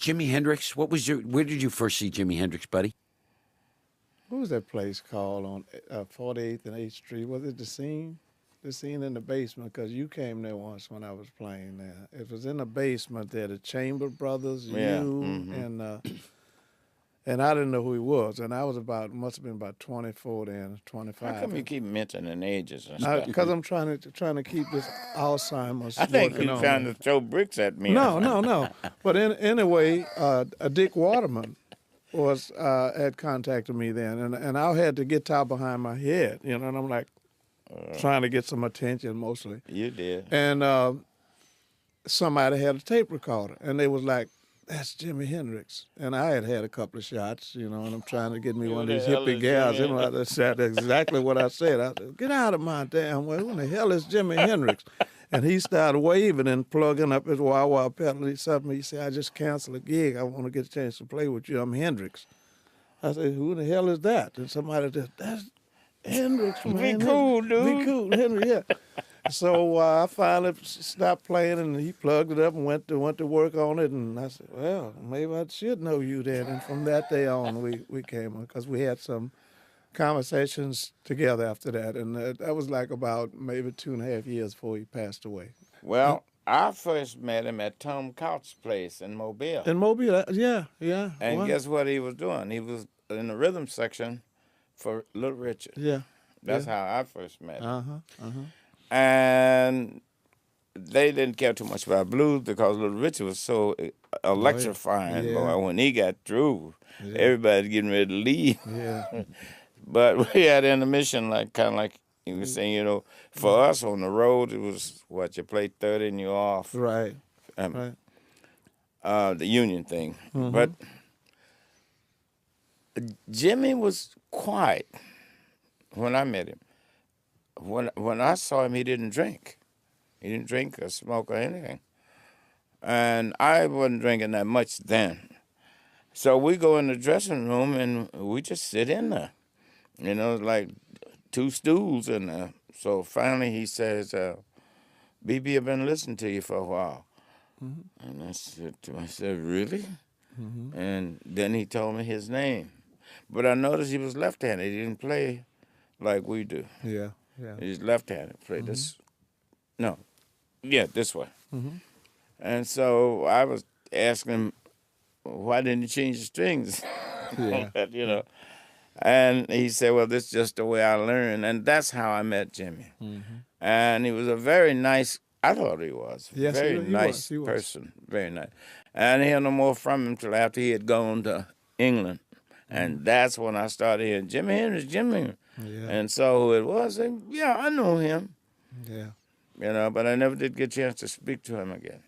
Jimi Hendrix. Where did you first see Jimi Hendrix, buddy? What was that place called on 48th and 8th Street? Was it the Scene? The Scene in the basement, because you came there once when I was playing there. It was in the basement there, the Chamber Brothers, and I didn't know who he was. And I was must have been about 24 then, 25. How come you keep mentioning ages and stuff? Because I'm trying to keep this Alzheimer's I think working you're on trying me. to throw bricks at me. No. But anyway, Dick Waterman had contacted me then, and I had the guitar behind my head, and I'm like trying to get some attention mostly. You did. And somebody had a tape recorder, and they was like, "That's Jimi Hendrix." And I had a couple of shots, and I'm trying to get me one of these hippie gals. That's exactly what I said. I said, "Get out of my damn way. Who the hell is Jimi Hendrix?" And he started waving and plugging up his wah-wah pedal. He said, "I just canceled a gig. I want to get a chance to play with you. I'm Hendrix." I said, "Who the hell is that?" And somebody said, "That's Hendrix, man. Be cool, dude. Be cool, Henry, yeah." So I finally stopped playing, and he plugged it up and went to work on it. And I said, "Well, maybe I should know you then." And from that day on, we came on, because we had some conversations together after that. And that was like about maybe 2.5 years before he passed away. Well, I first met him at Tom Couch's place in Mobile. In Mobile, yeah. And guess what he was doing? He was in the rhythm section for Little Richard. Yeah. That's how I first met him. Uh-huh. And they didn't care too much about blues because Little Richard was so electrifying. Yeah. Boy, when he got through, everybody getting ready to leave. Yeah. But we had intermission, kind of like you were saying, for us on the road, it was, you played 30 and you're off. Right. Right. The union thing. Mm-hmm. But Jimmy was quiet when I met him. When I saw him, he didn't drink. He didn't drink or smoke or anything. And I wasn't drinking that much then. So we go in the dressing room and we just sit in there. Like two stools in there. So finally he says, "BB, I've been listening to you for a while." Mm-hmm. And I said to myself, "Really?" Mm-hmm. And then he told me his name. But I noticed he was left-handed. He didn't play like we do. Yeah. He's left-handed. Play this. No. Yeah, this way. Mm-hmm. And so I was asking him, why didn't you change the strings? Yeah. And he said, well, this is just the way I learned. And that's how I met Jimmy. Mm-hmm. And he was a very nice, I thought he was, yes, very he nice was. person, very nice. And I heard no more from him until after he had gone to England. And that's when I started hearing Jimi Hendrix, Jimmy. Yeah. And so who it was, and I know him. Yeah. But I never did get a chance to speak to him again.